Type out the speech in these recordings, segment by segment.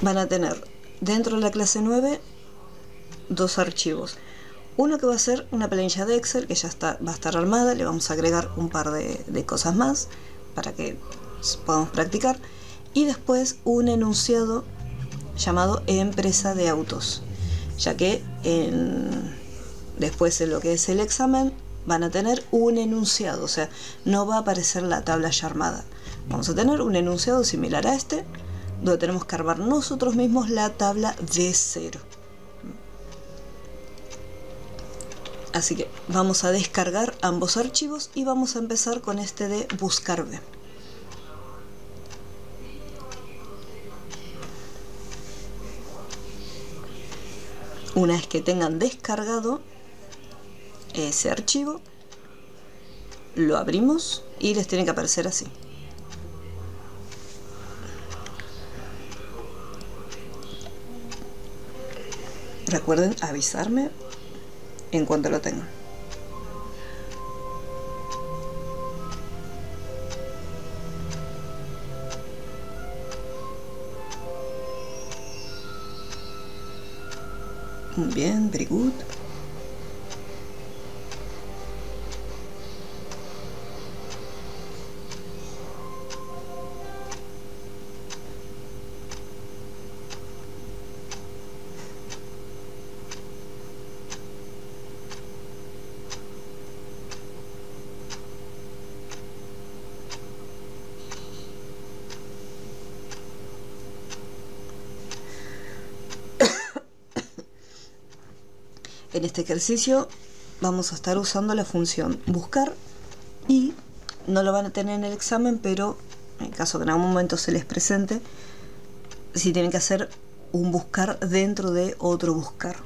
van a tener dentro de la clase 9 dos archivos. Uno que va a ser una planilla de Excel que ya va a estar armada, le vamos a agregar un par de cosas más para que podamos practicar. Y después un enunciado llamado empresa de autos, ya que después en lo que es el examen van a tener un enunciado, o sea, no va a aparecer la tabla ya armada. Vamos a tener un enunciado similar a este, donde tenemos que armar nosotros mismos la tabla de cero. Así que vamos a descargar ambos archivos y vamos a empezar con este de buscar B. Una vez que tengan descargado ese archivo, lo abrimos y les tiene que aparecer así. Recuerden avisarme en cuanto lo tengan. Muy bien, very good. En este ejercicio vamos a estar usando la función buscar y no lo van a tener en el examen, pero en caso que en algún momento se les presente, si tienen que hacer un buscar dentro de otro buscar.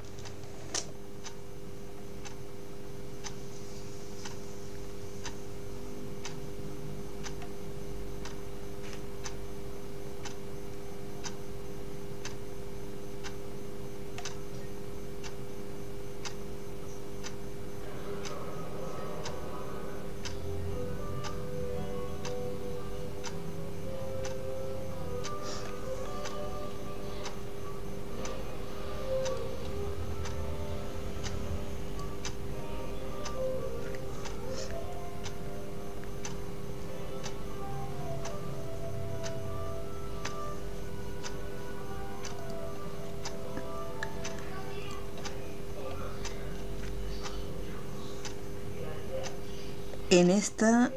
En esta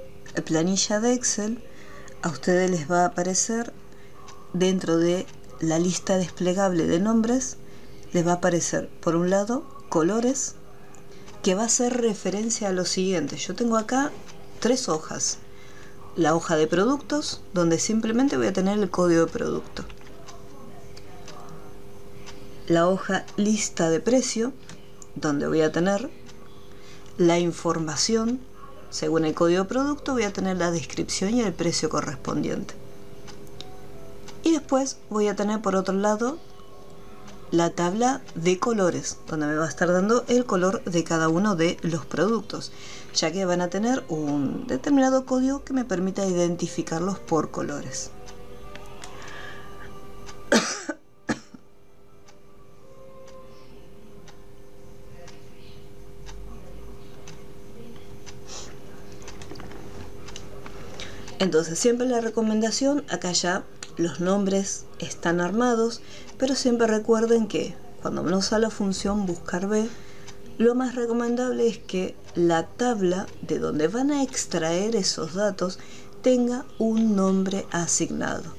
planilla de Excel a ustedes les va a aparecer dentro de la lista desplegable de nombres, les va a aparecer por un lado colores, que va a hacer referencia a lo siguiente. Yo tengo acá 3 hojas. La hoja de productos, donde simplemente voy a tener el código de producto. La hoja lista de precio, donde voy a tener la información. Según el código de producto voy a tener la descripción y el precio correspondiente. Y después voy a tener por otro lado la tabla de colores, donde me va a estar dando el color de cada uno de los productos, ya que van a tener un determinado código que me permita identificarlos por colores. Entonces siempre la recomendación, acá ya los nombres están armados, pero siempre recuerden que cuando uno usa la función buscar B, lo más recomendable es que la tabla de donde van a extraer esos datos tenga un nombre asignado.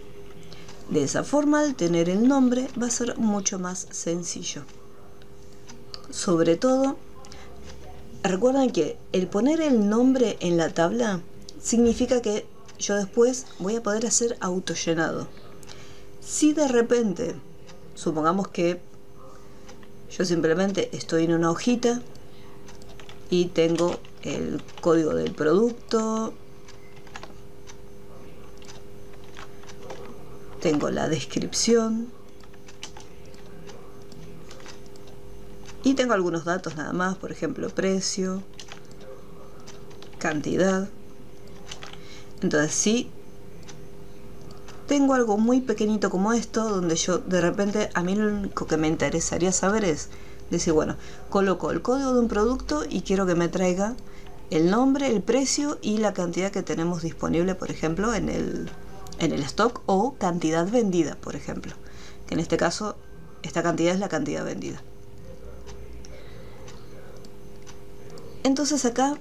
De esa forma, al tener el nombre va a ser mucho más sencillo. Sobre todo, recuerden que el poner el nombre en la tabla significa que yo después voy a poder hacer autollenado. Si de repente, supongamos que yo simplemente estoy en una hojita y tengo el código del producto, tengo la descripción y tengo algunos datos nada más, por ejemplo, precio, cantidad. Entonces, si tengo algo muy pequeñito como esto, donde yo de repente, a mí lo único que me interesaría saber es decir, bueno, coloco el código de un producto y quiero que me traiga el nombre, el precio y la cantidad que tenemos disponible, por ejemplo, en el stock, o cantidad vendida, por ejemplo, que en este caso esta cantidad es la cantidad vendida. Entonces acá,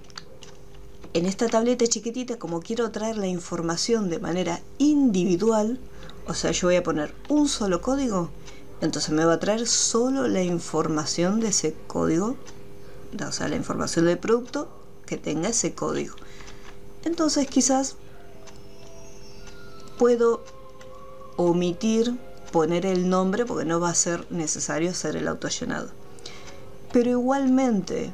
en esta tableta chiquitita, como quiero traer la información de manera individual, o sea, yo voy a poner un solo código, entonces me va a traer solo la información de ese código, o sea, la información del producto que tenga ese código. Entonces quizás puedo omitir poner el nombre porque no va a ser necesario hacer el autollenado. Pero igualmente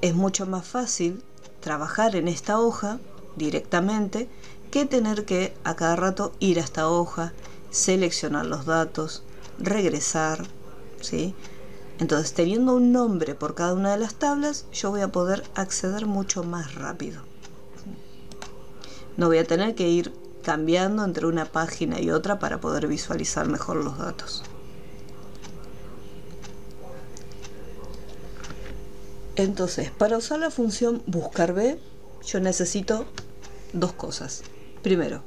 es mucho más fácil trabajar en esta hoja directamente que tener que a cada rato ir a esta hoja, seleccionar los datos, regresar, ¿sí? Entonces, teniendo un nombre por cada una de las tablas, yo voy a poder acceder mucho más rápido. No voy a tener que ir cambiando entre una página y otra para poder visualizar mejor los datos. Entonces, para usar la función buscar B, yo necesito dos cosas. Primero,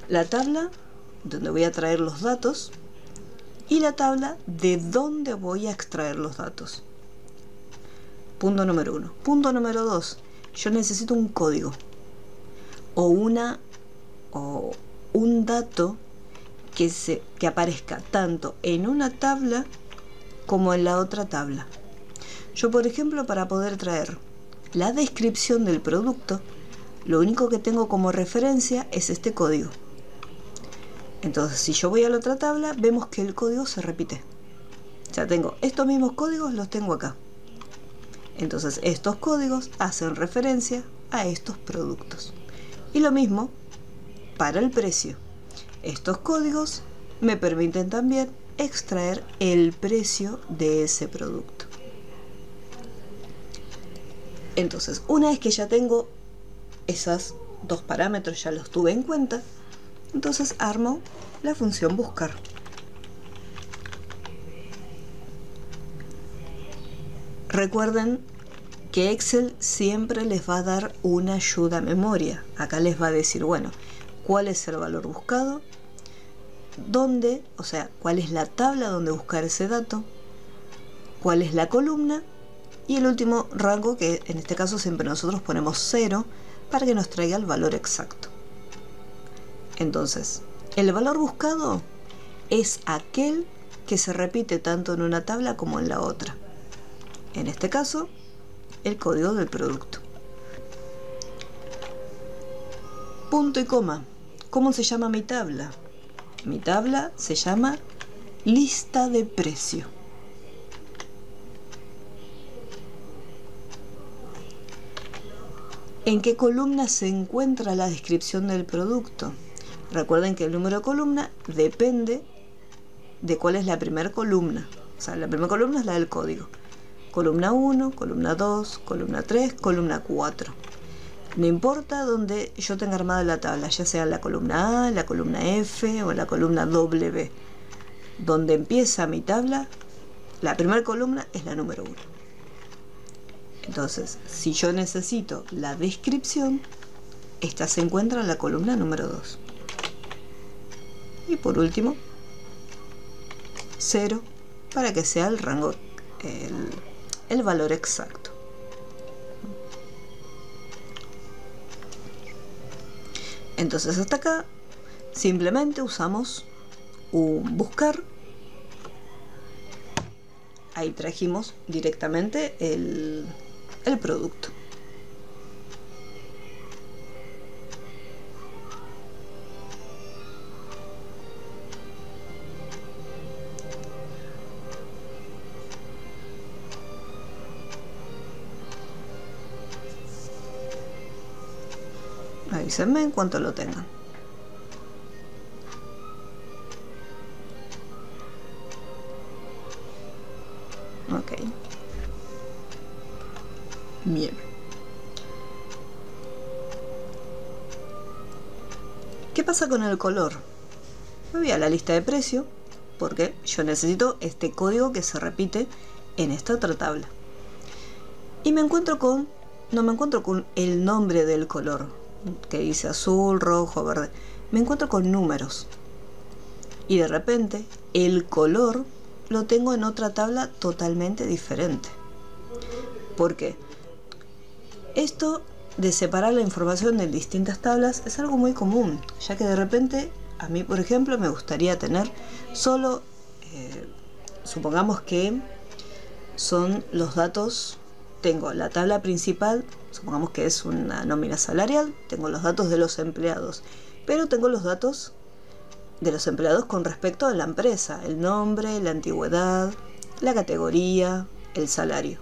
la tabla donde voy a traer los datos y la tabla de dónde voy a extraer los datos. Punto número 1. Punto número 2. Yo necesito un código o un dato que aparezca tanto en una tabla como en la otra tabla. Yo, por ejemplo, para poder traer la descripción del producto, lo único que tengo como referencia es este código. Entonces, si yo voy a la otra tabla, vemos que el código se repite. Ya tengo estos mismos códigos, los tengo acá. Entonces, estos códigos hacen referencia a estos productos. Y lo mismo para el precio. Estos códigos me permiten también extraer el precio de ese producto. Entonces, una vez que ya tengo esos dos parámetros, ya los tuve en cuenta, entonces armo la función buscar. Recuerden que Excel siempre les va a dar una ayuda a memoria. Acá les va a decir, bueno, cuál es el valor buscado, dónde, o sea, cuál es la tabla donde buscar ese dato, cuál es la columna y el último rango, que en este caso siempre nosotros ponemos 0 para que nos traiga el valor exacto. Entonces, el valor buscado es aquel que se repite tanto en una tabla como en la otra. En este caso, el código del producto. Punto y coma. ¿Cómo se llama mi tabla? Mi tabla se llama lista de precio. ¿En qué columna se encuentra la descripción del producto? Recuerden que el número de columna depende de cuál es la primera columna. O sea, la primera columna es la del código. Columna 1, columna 2, columna 3, columna 4. No importa dónde yo tenga armada la tabla, ya sea la columna A, la columna F o la columna W. Donde empieza mi tabla, la primera columna es la número 1. Entonces, si yo necesito la descripción, esta se encuentra en la columna número 2. Y por último, 0 para que sea el rango, el valor exacto. Entonces hasta acá simplemente usamos un buscar. Ahí trajimos directamente el producto. Avísenme en cuanto lo tengan. Ok. Bien. ¿Qué pasa con el color? Me voy a la lista de precio, porque yo necesito este código que se repite en esta otra tabla. Y no me encuentro con el nombre del color, que dice azul, rojo, verde. Me encuentro con números. Y de repente, el color lo tengo en otra tabla totalmente diferente. ¿Por qué? Esto de separar la información en distintas tablas es algo muy común, ya que de repente, a mí por ejemplo, me gustaría tener solo, supongamos que son los datos, tengo la tabla principal, supongamos que es una nómina salarial, tengo los datos de los empleados, pero tengo los datos de los empleados con respecto a la empresa, el nombre, la antigüedad, la categoría, el salario.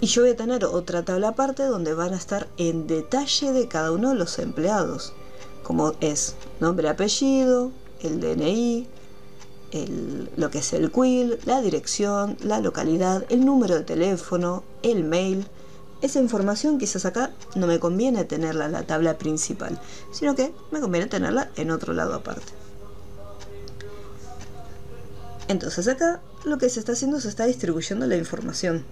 Y yo voy a tener otra tabla aparte donde van a estar en detalle de cada uno de los empleados, como es nombre, apellido, el DNI, lo que es el CUIL, la dirección, la localidad, el número de teléfono, el mail. Esa información quizás acá no me conviene tenerla en la tabla principal, sino que me conviene tenerla en otro lado aparte. Entonces acá lo que se está haciendo, se está distribuyendo la información.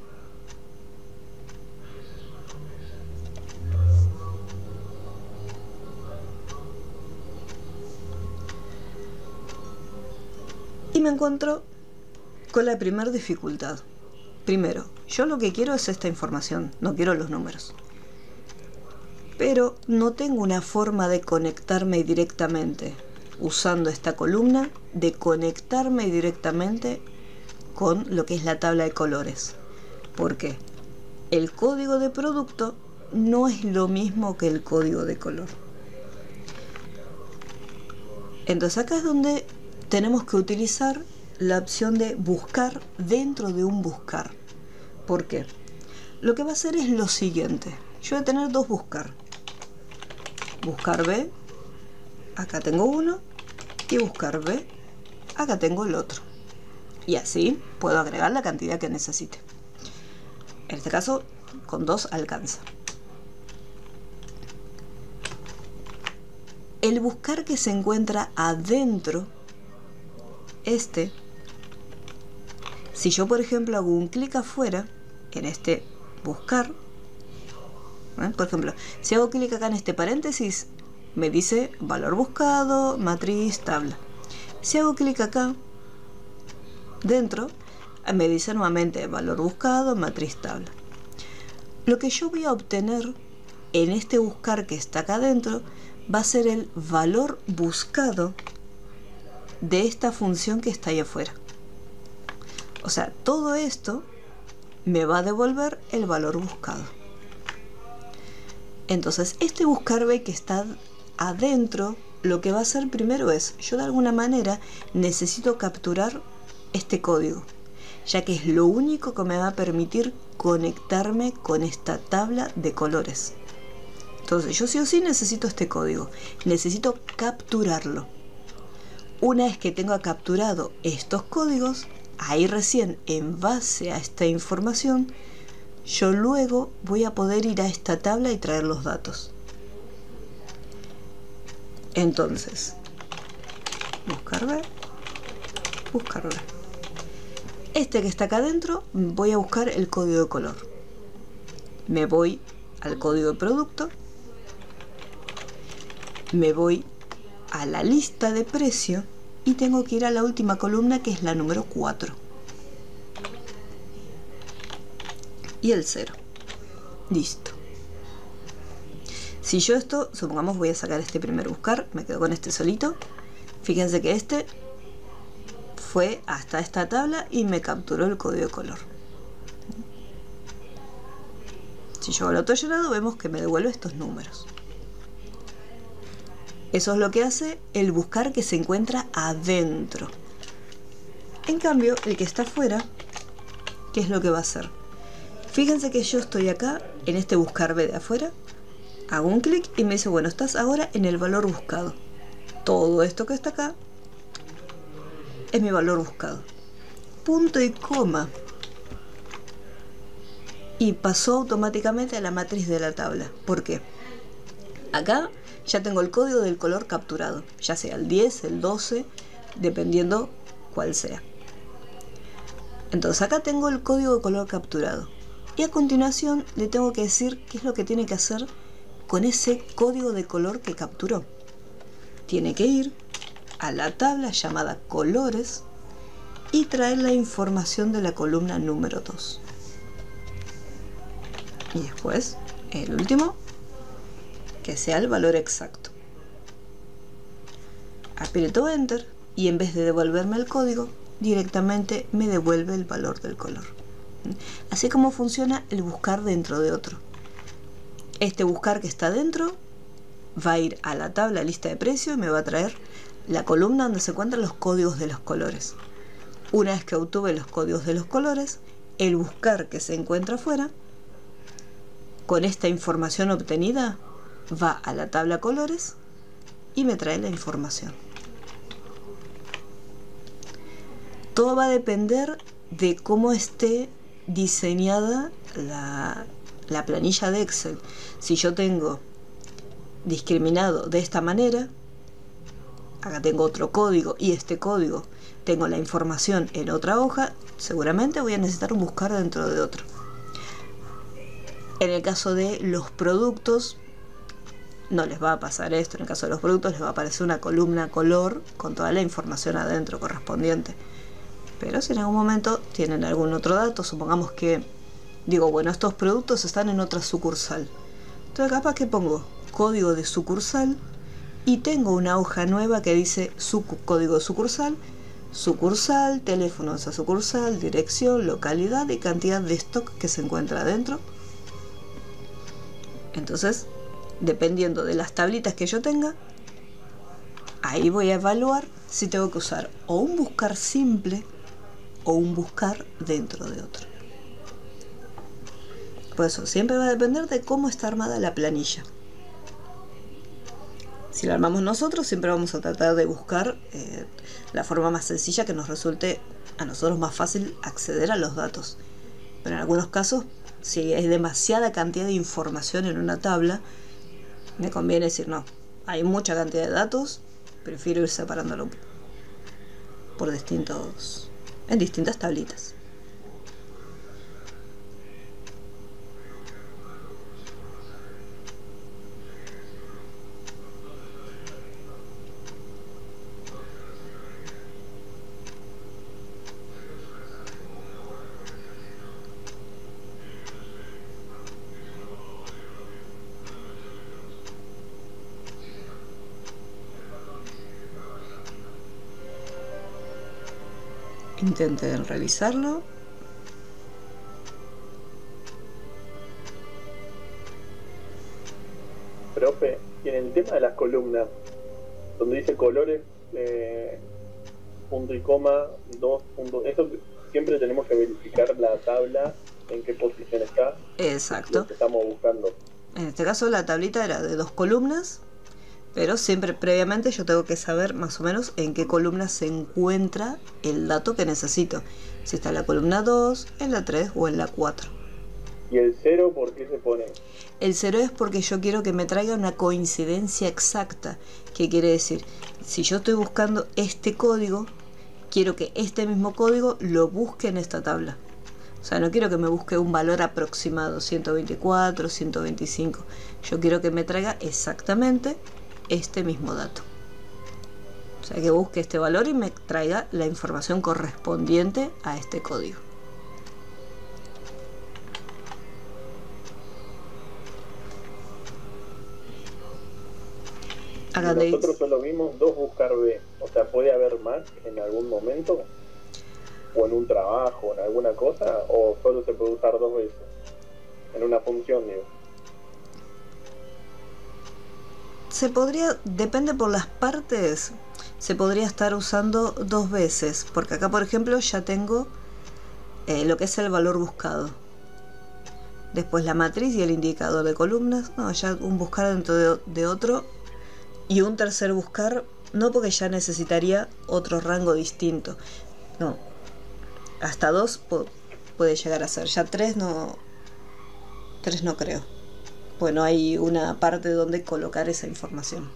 Y me encuentro con la primera dificultad. Primero, yo lo que quiero es esta información, no quiero los números. Pero no tengo una forma de conectarme directamente, usando esta columna, de conectarme directamente con lo que es la tabla de colores. ¿Por qué? El código de producto no es lo mismo que el código de color. Entonces acá es donde tenemos que utilizar la opción de buscar dentro de un buscar. ¿Por qué? Lo que va a hacer es lo siguiente. Yo voy a tener dos buscar. Buscar B, acá tengo uno, y buscar B, acá tengo el otro. Y así puedo agregar la cantidad que necesite. En este caso, con 2 alcanza. El buscar que se encuentra adentro, si yo por ejemplo hago un clic afuera, en este buscar, por ejemplo, si hago clic acá en este paréntesis, me dice valor buscado, matriz, tabla. Si hago clic acá, dentro, me dice nuevamente valor buscado, matriz, tabla. Lo que yo voy a obtener en este buscar que está acá adentro, va a ser el valor buscado de esta función que está ahí afuera. O sea, todo esto me va a devolver el valor buscado. Entonces, este buscar B que está adentro, lo que va a hacer primero es, yo de alguna manera necesito capturar este código, ya que es lo único que me va a permitir conectarme con esta tabla de colores. Entonces, yo sí o sí necesito este código, necesito capturarlo. Una vez que tenga capturado estos códigos, ahí recién, en base a esta información, yo luego voy a poder ir a esta tabla y traer los datos. Entonces, buscar B, buscar B. Este que está acá adentro, voy a buscar el código de color. Me voy al código de producto, me voy a la lista de precio y tengo que ir a la última columna, que es la número 4. Y el 0. Listo. Si yo esto, supongamos voy a sacar este primer buscar, me quedo con este solito. Fíjense que este fue hasta esta tabla y me capturó el código de color. Si yo hago el autollenado, vemos que me devuelve estos números. Eso es lo que hace el buscar que se encuentra adentro. En cambio, el que está afuera, ¿qué es lo que va a hacer? Fíjense que yo estoy acá, en este buscar B de afuera, hago un clic y me dice, bueno, estás ahora en el valor buscado. Todo esto que está acá es mi valor buscado. Punto y coma. Y pasó automáticamente a la matriz de la tabla. ¿Por qué? Acá ya tengo el código del color capturado, ya sea el 10, el 12, dependiendo cuál sea. Entonces acá tengo el código de color capturado. Y a continuación le tengo que decir qué es lo que tiene que hacer con ese código de color que capturó. Tiene que ir a la tabla llamada colores y traer la información de la columna número 2. Y después, el último, que sea el valor exacto. Aprieto Enter y en vez de devolverme el código, directamente me devuelve el valor del color. Así como funciona el buscar dentro de otro. Este buscar que está dentro va a ir a la tabla lista de precios y me va a traer la columna donde se encuentran los códigos de los colores. Una vez que obtuve los códigos de los colores, el buscar que se encuentra afuera, con esta información obtenida, va a la tabla colores y me trae la información. Todo va a depender de cómo esté diseñada la planilla de Excel. Si yo tengo discriminado de esta manera, acá tengo otro código y este código tengo la información en otra hoja, seguramente voy a necesitar un buscar dentro de otro. En el caso de los productos no les va a pasar esto. En el caso de los productos les va a aparecer una columna color con toda la información adentro correspondiente. Pero si en algún momento tienen algún otro dato, supongamos que digo, bueno, estos productos están en otra sucursal, entonces capaz que pongo código de sucursal y tengo una hoja nueva que dice código de sucursal, sucursal, teléfono de esa sucursal, dirección, localidad y cantidad de stock que se encuentra adentro. Entonces, dependiendo de las tablitas que yo tenga, ahí voy a evaluar si tengo que usar o un buscar simple o un buscar dentro de otro. Por eso siempre va a depender de cómo está armada la planilla. Si la armamos nosotros, siempre vamos a tratar de buscar la forma más sencilla que nos resulte a nosotros más fácil acceder a los datos. Pero en algunos casos, si hay demasiada cantidad de información en una tabla, me conviene decir no, hay mucha cantidad de datos, prefiero ir separándolo por en distintas tablitas. Intenten realizarlo. Profe, y en el tema de las columnas, donde dice colores, punto y coma, 2 puntos, eso siempre tenemos que verificar la tabla en qué posición está. Exacto. Lo que estamos buscando. En este caso la tablita era de 2 columnas, pero siempre previamente yo tengo que saber más o menos en qué columna se encuentra el dato que necesito. Si está en la columna 2, en la 3 o en la 4. ¿Y el 0 por qué se pone? El 0 es porque yo quiero que me traiga una coincidencia exacta. ¿Qué quiere decir? Si yo estoy buscando este código, quiero que este mismo código lo busque en esta tabla. O sea, no quiero que me busque un valor aproximado, 124, 125. Yo quiero que me traiga exactamente este mismo dato. O sea, que busque este valor y me traiga la información correspondiente a este código. Nosotros solo vimos 2 buscar B. O sea, ¿puede haber más en algún momento? ¿O en un trabajo, en alguna cosa? ¿O solo se puede usar 2 veces? En una función, digo. Se podría, depende por las partes, se podría estar usando 2 veces. Porque acá, por ejemplo, ya tengo lo que es el valor buscado. Después la matriz y el indicador de columnas. No, ya un buscar dentro de otro. Y un tercer buscar, no, porque ya necesitaría otro rango distinto. No, hasta 2 puede llegar a ser. Ya 3 no creo. Bueno, hay una parte donde colocar esa información.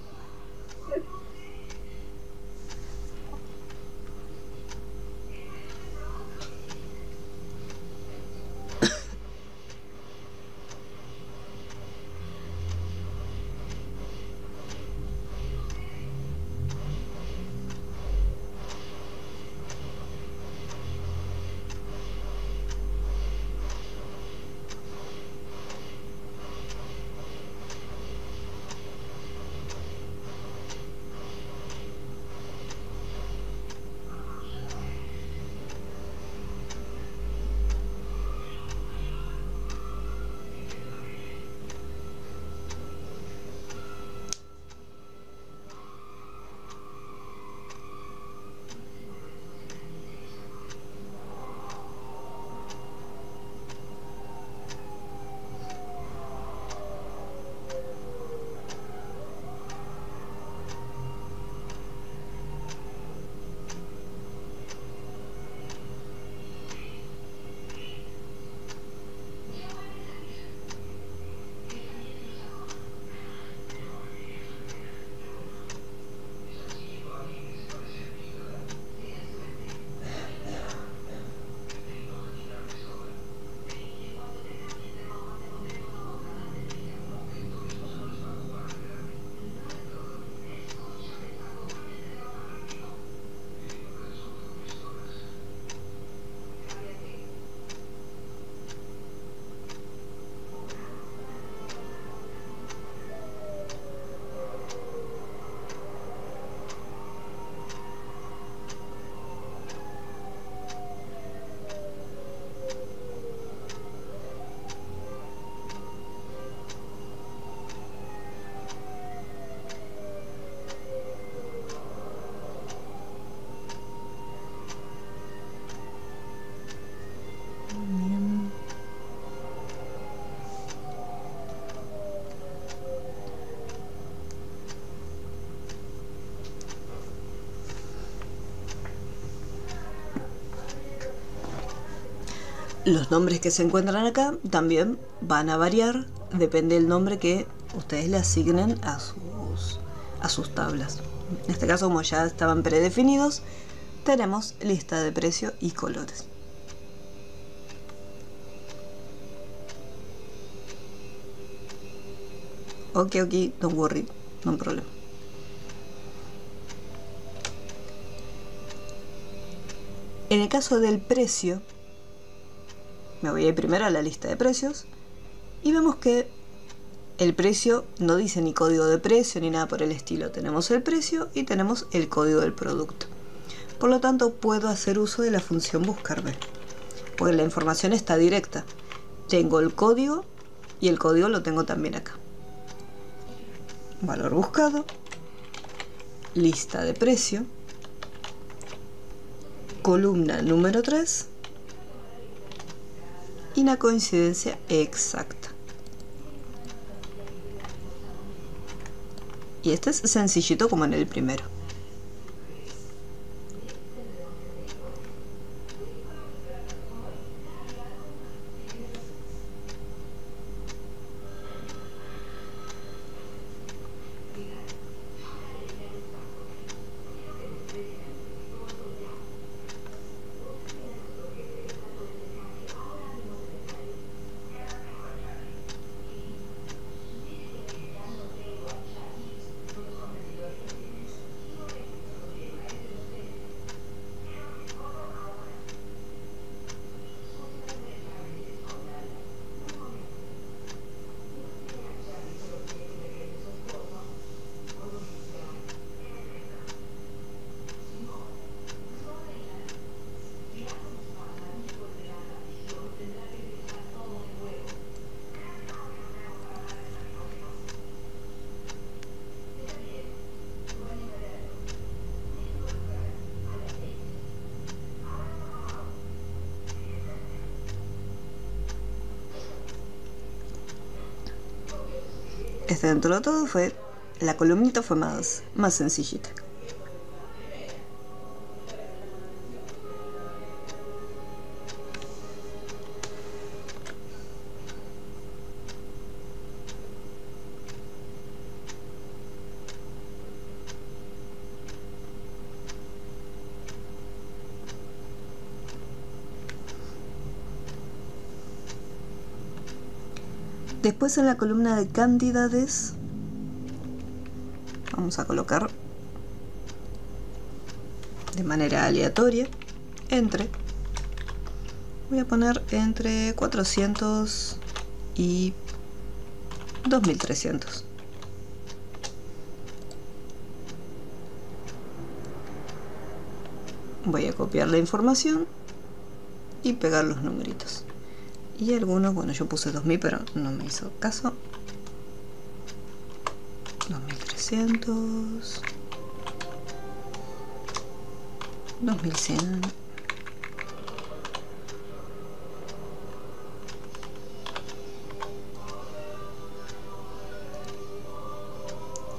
Los nombres que se encuentran acá también van a variar, depende del nombre que ustedes le asignen a sus tablas. En este caso, como ya estaban predefinidos, tenemos lista de precio y colores. Ok, don't worry, no hay problema. En el caso del precio, me voy a ir primero a la lista de precios y vemos que el precio no dice ni código de precio ni nada por el estilo. Tenemos el precio y tenemos el código del producto. Por lo tanto, puedo hacer uso de la función buscarme, porque la información está directa. Tengo el código y el código lo tengo también acá. Valor buscado, lista de precio, columna número 3 y una coincidencia exacta. Y este es sencillito como en el primero. Dentro de todo la columnita fue más sencillita. Después en la columna de cantidades vamos a colocar de manera aleatoria voy a poner entre 400 y 2300. Voy a copiar la información y pegar los numeritos. Y algunos, bueno, yo puse 2000 pero no me hizo caso. 2300, 2100.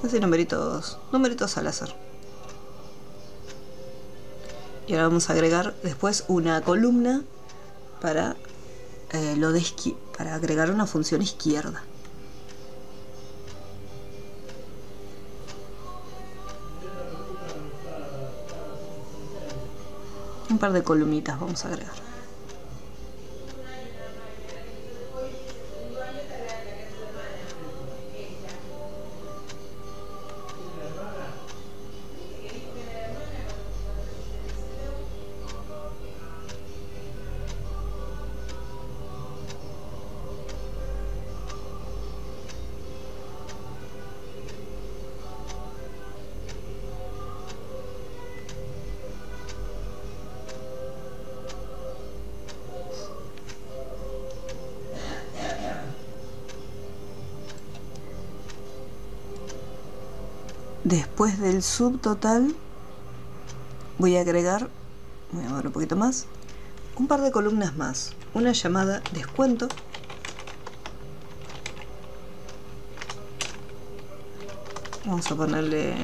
Así numeritos al azar. Y ahora vamos a agregar después una columna para para agregar una función izquierda. Un par de columnitas vamos a agregar. Después del subtotal voy a agregar, voy a mover un poquito más, un par de columnas más, una llamada descuento, vamos a ponerle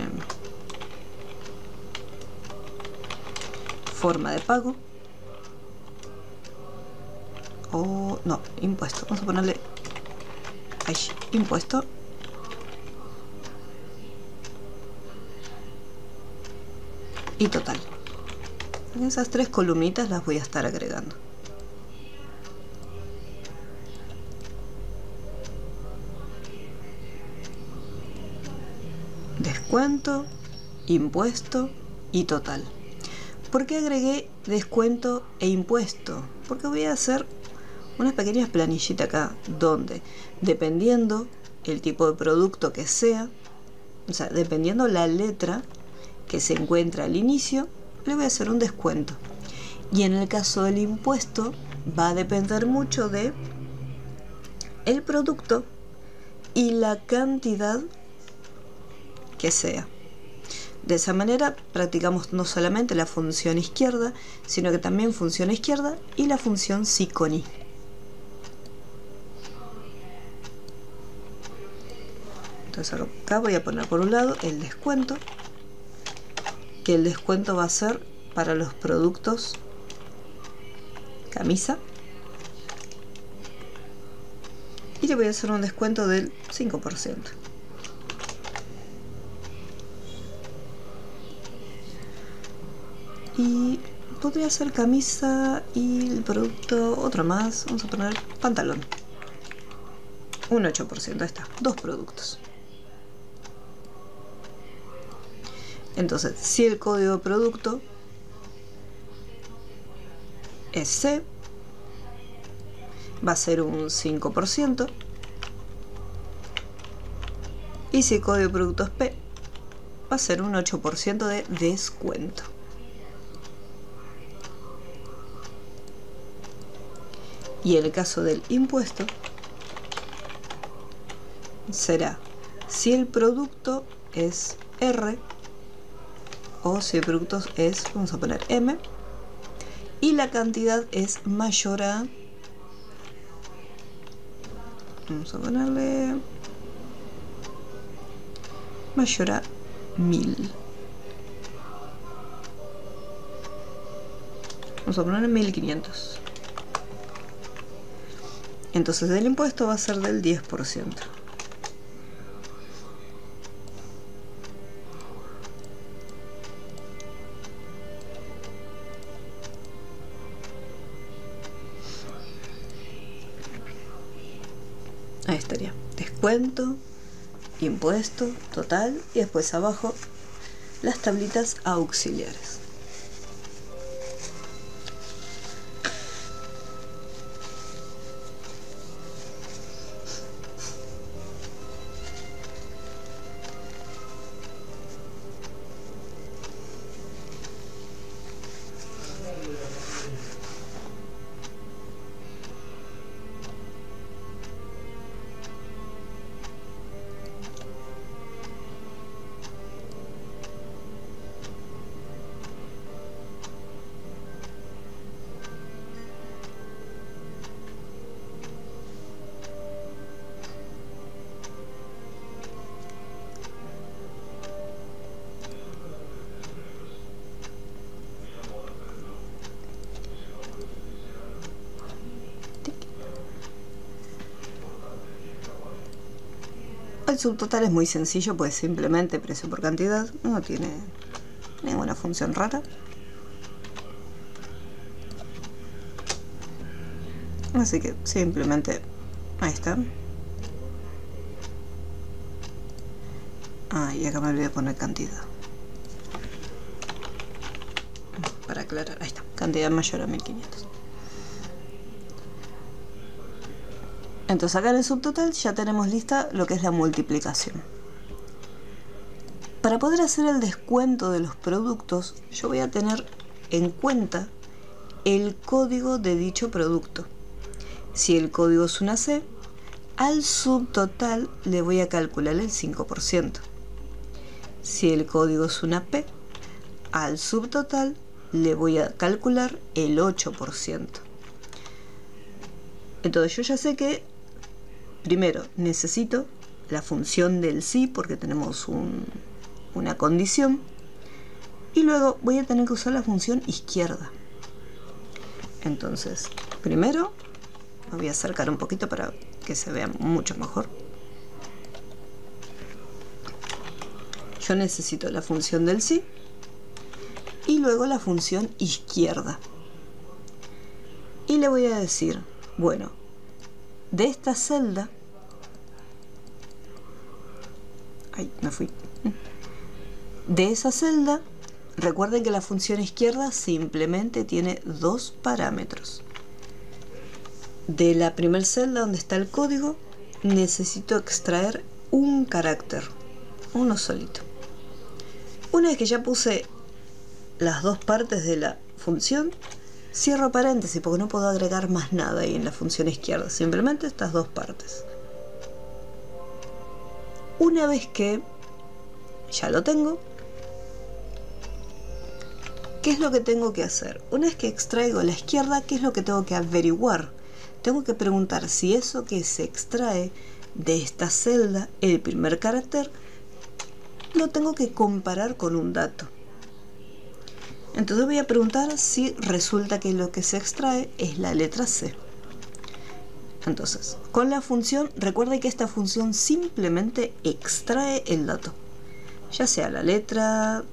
forma de pago, o no, impuesto, vamos a ponerle ahí, impuesto. Y total. En esas tres columnitas las voy a estar agregando. Descuento, impuesto y total. ¿Por qué agregué descuento e impuesto? Porque voy a hacer unas pequeñas planillitas acá donde, dependiendo el tipo de producto que sea, o sea, dependiendo la letra que se encuentra al inicio, le voy a hacer un descuento. Y en el caso del impuesto va a depender mucho de el producto y la cantidad que sea. De esa manera practicamos no solamente la función izquierda, sino que también función izquierda y la función sí con i. Entonces acá voy a poner por un lado el descuento, que el descuento va a ser para los productos camisa, y le voy a hacer un descuento del 5%. Y podría ser camisa y el producto otro más, vamos a poner pantalón, un 8%, ahí está, dos productos. Entonces, si el código de producto es C, va a ser un 5%. Y si el código de producto es P, va a ser un 8% de descuento. Y en el caso del impuesto, será si el producto es R, o si el producto es, vamos a poner M, y la cantidad es mayor a, vamos a ponerle mayor a 1000. Vamos a ponerle 1500. Entonces el impuesto va a ser del 10%. Ahí estaría descuento, impuesto, total, y después abajo las tablitas auxiliares. El subtotal es muy sencillo, pues simplemente precio por cantidad, no tiene ninguna función rara. Así que simplemente, ahí está. Y acá me olvidé de poner cantidad. Para aclarar, ahí está, cantidad mayor a 1500. Entonces acá en el subtotal ya tenemos lista lo que es la multiplicación. Para poder hacer el descuento de los productos, yo voy a tener en cuenta el código de dicho producto. Si el código es una C, al subtotal le voy a calcular el 5%. Si el código es una P, al subtotal le voy a calcular el 8%. Entonces yo ya sé que primero necesito la función del sí porque tenemos una condición, y luego voy a tener que usar la función izquierda. Entonces primero me voy a acercar un poquito para que se vea mucho mejor. Yo necesito la función del sí y luego la función izquierda, y le voy a decir, bueno, de esta celda, de esa celda, recuerden que la función izquierda simplemente tiene dos parámetros. De la primera celda donde está el código, necesito extraer un carácter, uno solito. Una vez que ya puse las dos partes de la función, cierro paréntesis porque no puedo agregar más nada ahí en la función izquierda, simplemente estas dos partes. Una vez que ya lo tengo, ¿qué es lo que tengo que hacer? Una vez que extraigo la izquierda, ¿qué es lo que tengo que averiguar? Tengo que preguntar si eso que se extrae de esta celda, el primer carácter, lo tengo que comparar con un dato. Entonces voy a preguntar si resulta que lo que se extrae es la letra C. Entonces, con la función, recuerden que esta función simplemente extrae el dato, ya sea la letra,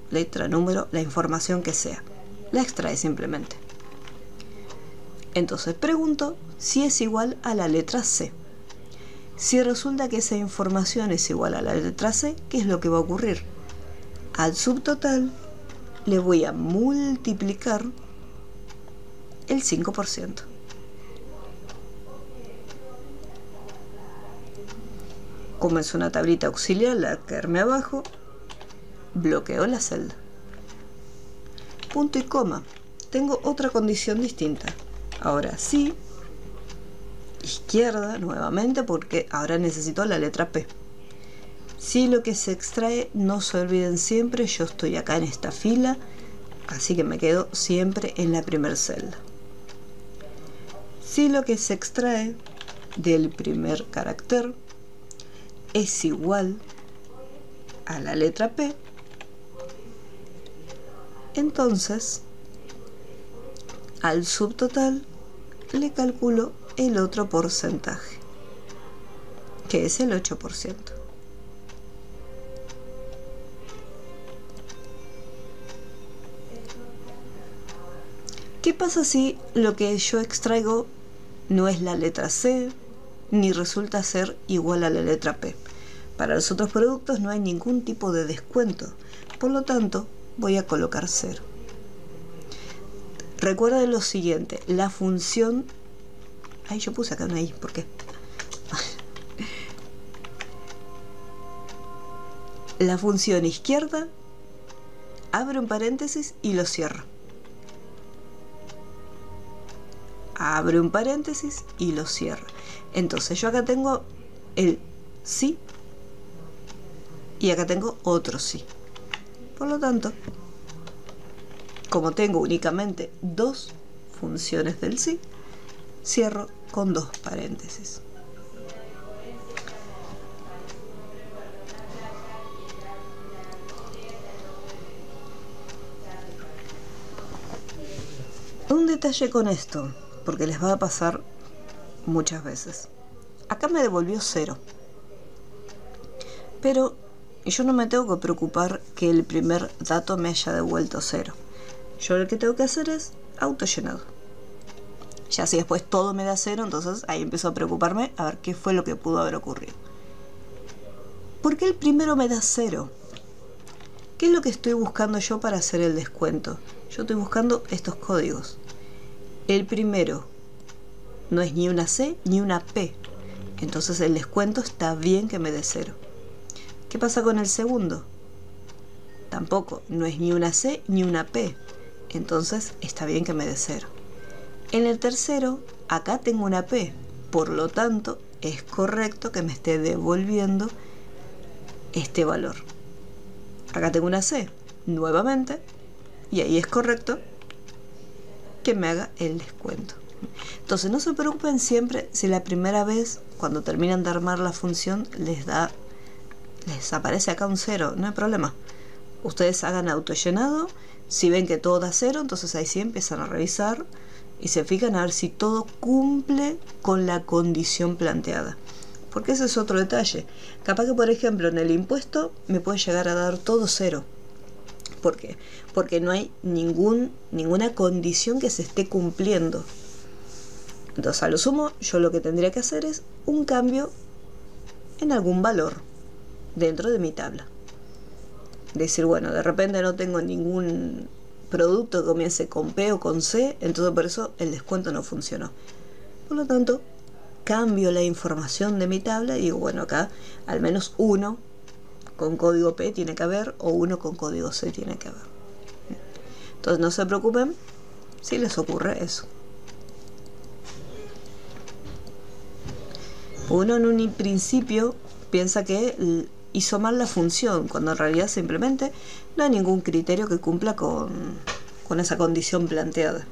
número, la información que sea, la extrae simplemente. Entonces pregunto si es igual a la letra C. Si resulta que esa información es igual a la letra C, ¿qué es lo que va a ocurrir? Al subtotal le voy a multiplicar el 5%. Como es una tablita auxiliar, la que arme abajo, bloqueo la celda. Punto y coma. Tengo otra condición distinta. Ahora sí, izquierda nuevamente, porque ahora necesito la letra P. Si lo que se extrae, no se olviden siempre, yo estoy acá en esta fila, así que me quedo siempre en la primera celda. Si lo que se extrae del primer carácter es igual a la letra P, entonces al subtotal le calculo el otro porcentaje, que es el 8%. ¿Qué pasa si lo que yo extraigo no es la letra C, ni resulta ser igual a la letra P. Para los otros productos no hay ningún tipo de descuento, por lo tanto voy a colocar 0. Recuerda lo siguiente, la función... Ay, yo puse acá una I, ¿por qué? La función izquierda abre un paréntesis y lo cierra. Abre un paréntesis y lo cierra. Entonces yo acá tengo el sí y acá tengo otro sí. Por lo tanto, como tengo únicamente dos funciones del sí, cierro con dos paréntesis. Un detalle con esto, porque les va a pasar muchas veces. Acá me devolvió 0. Pero yo no me tengo que preocupar que el primer dato me haya devuelto 0. Yo lo que tengo que hacer es autollenado. Ya si después todo me da 0, entonces ahí empiezo a preocuparme a ver qué fue lo que pudo haber ocurrido. ¿Por qué el primero me da 0? ¿Qué es lo que estoy buscando yo para hacer el descuento? Yo estoy buscando estos códigos. El primero no es ni una C ni una P. Entonces el descuento está bien que me dé 0. ¿Qué pasa con el segundo? Tampoco, no es ni una C ni una P. Entonces está bien que me dé 0. En el tercero, acá tengo una P. Por lo tanto, es correcto que me esté devolviendo este valor. Acá tengo una C, nuevamente, y ahí es correcto que me haga el descuento. Entonces no se preocupen siempre si la primera vez, cuando terminan de armar la función, les aparece acá un 0, no hay problema. Ustedes hagan autollenado, si ven que todo da 0, entonces ahí sí empiezan a revisar y se fijan a ver si todo cumple con la condición planteada. Porque ese es otro detalle. Capaz que, por ejemplo, en el impuesto me puede llegar a dar todo 0. ¿Por qué? Porque no hay ninguna condición que se esté cumpliendo. Entonces, a lo sumo, yo lo que tendría que hacer es un cambio en algún valor dentro de mi tabla. Decir, bueno, de repente no tengo ningún producto que comience con P o con C, entonces por eso el descuento no funcionó. Por lo tanto, cambio la información de mi tabla y digo, bueno, acá al menos uno con código P tiene que haber o uno con código C tiene que haber. Entonces no se preocupen si les ocurre eso. Uno en un principio piensa que hizo mal la función, cuando en realidad simplemente no hay ningún criterio que cumpla con esa condición planteada.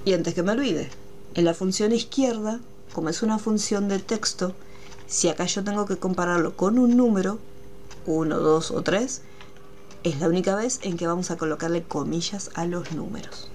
Y antes que me olvide, en la función izquierda, como es una función de texto, si acá yo tengo que compararlo con un número, 1, 2 o 3, es la única vez en que vamos a colocarle comillas a los números.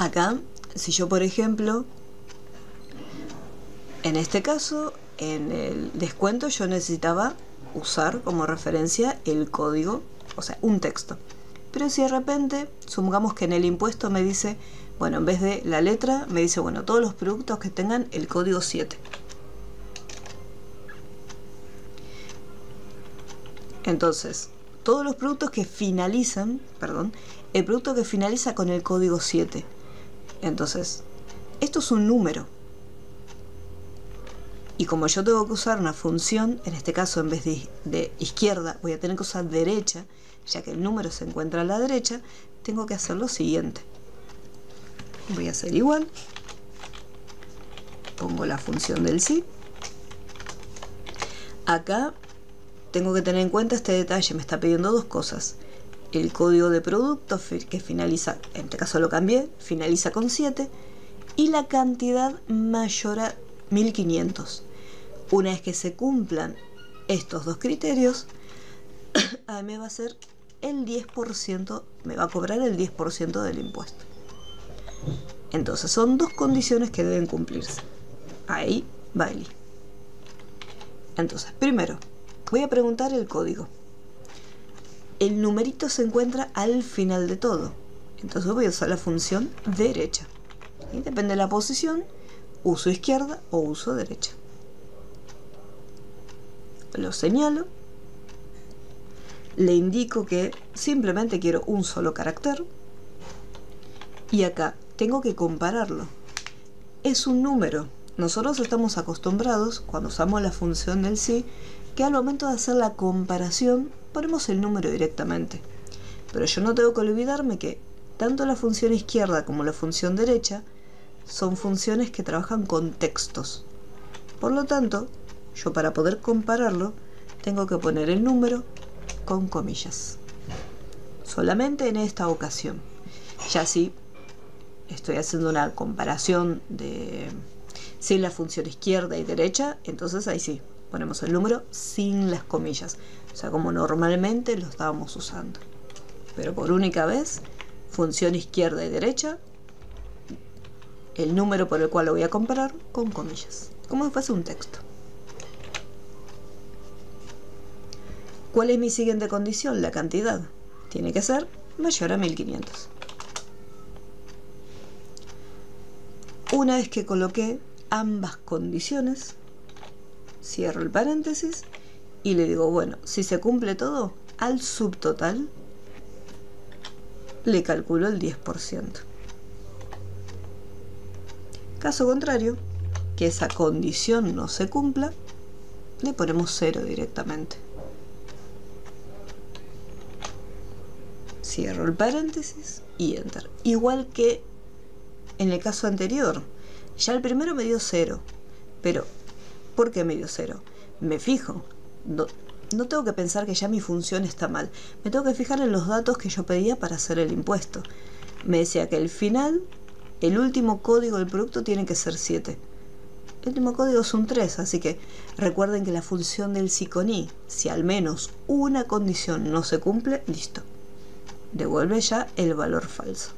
Acá, si yo por ejemplo, en este caso, en el descuento yo necesitaba usar como referencia el código, o sea, un texto. Pero si de repente, supongamos que en el impuesto me dice, bueno, en vez de la letra, me dice, bueno, todos los productos que tengan el código 7. Entonces, todos los productos que finalizan, el producto que finaliza con el código 7. Entonces, esto es un número. Y como yo tengo que usar una función, en este caso en vez de izquierda, voy a tener que usar derecha, ya que el número se encuentra a la derecha, tengo que hacer lo siguiente. Voy a hacer igual. Pongo la función del sí. Acá tengo que tener en cuenta este detalle, me está pidiendo dos cosas. El código de producto que finaliza, en este caso lo cambié, finaliza con 7, y la cantidad mayor a 1500. Una vez que se cumplan estos dos criterios, a mí me va a hacer el 10%, me va a cobrar el 10% del impuesto. Entonces son dos condiciones que deben cumplirse. Ahí va el I. Entonces, primero, voy a preguntar el código. El numerito se encuentra al final de todo. Entonces voy a usar la función derecha. Y depende de la posición, uso izquierda o uso derecha. Lo señalo. Le indico que simplemente quiero un solo carácter. Y acá tengo que compararlo. Es un número. Nosotros estamos acostumbrados, cuando usamos la función del sí, que al momento de hacer la comparación ponemos el número directamente. Pero yo no tengo que olvidarme que tanto la función izquierda como la función derecha son funciones que trabajan con textos. Por lo tanto, yo para poder compararlo tengo que poner el número con comillas. Solamente en esta ocasión. Ya si estoy haciendo una comparación sin la función izquierda y derecha, entonces ahí sí, ponemos el número sin las comillas. O sea, como normalmente lo estábamos usando. Pero por única vez, función izquierda y derecha, el número por el cual lo voy a comparar con comillas. Como si fuese un texto. ¿Cuál es mi siguiente condición? La cantidad. Tiene que ser mayor a 1500. Una vez que coloqué ambas condiciones, cierro el paréntesis y le digo, bueno, si se cumple todo, al subtotal le calculo el 10%. Caso contrario, que esa condición no se cumpla, le ponemos 0 directamente. Cierro el paréntesis y enter. Igual que en el caso anterior, ya el primero me dio 0, pero ¿por qué me dio 0? Me fijo, no tengo que pensar que ya mi función está mal, me tengo que fijar en los datos que yo pedía para hacer el impuesto. Me decía que el final, el último código del producto tiene que ser 7. El último código es un 3, así que recuerden que la función del sí con i, si al menos una condición no se cumple, listo. Devuelve ya el valor falso.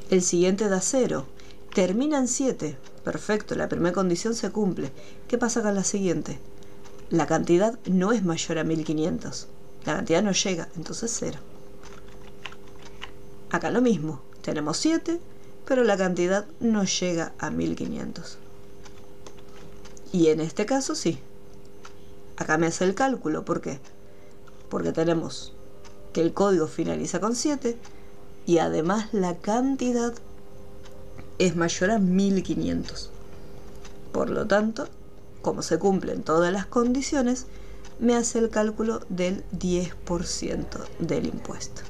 El siguiente da 0. Termina en 7. Perfecto, la primera condición se cumple. ¿Qué pasa con la siguiente? La cantidad no es mayor a 1500. La cantidad no llega, entonces 0. Acá lo mismo. Tenemos 7, pero la cantidad no llega a 1500. Y en este caso sí. Acá me hace el cálculo. ¿Por qué? Porque tenemos que el código finaliza con 7 y además la cantidad es mayor a 1500. Por lo tanto, como se cumplen todas las condiciones, me hace el cálculo del 10% del impuesto.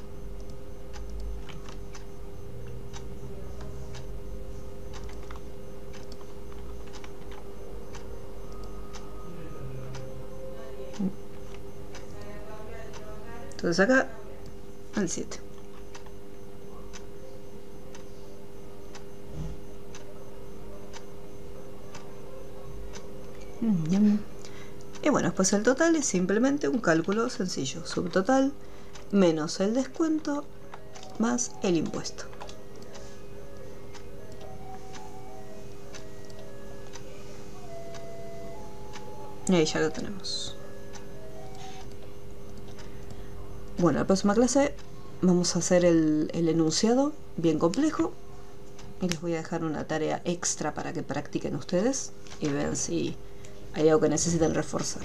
Entonces acá, el 7. Y bueno, después el total es simplemente un cálculo sencillo. Subtotal menos el descuento más el impuesto. Y ahí ya lo tenemos. Bueno, la próxima clase vamos a hacer el enunciado bien complejo. Y les voy a dejar una tarea extra para que practiquen ustedes y vean si hay algo que necesitan reforzar.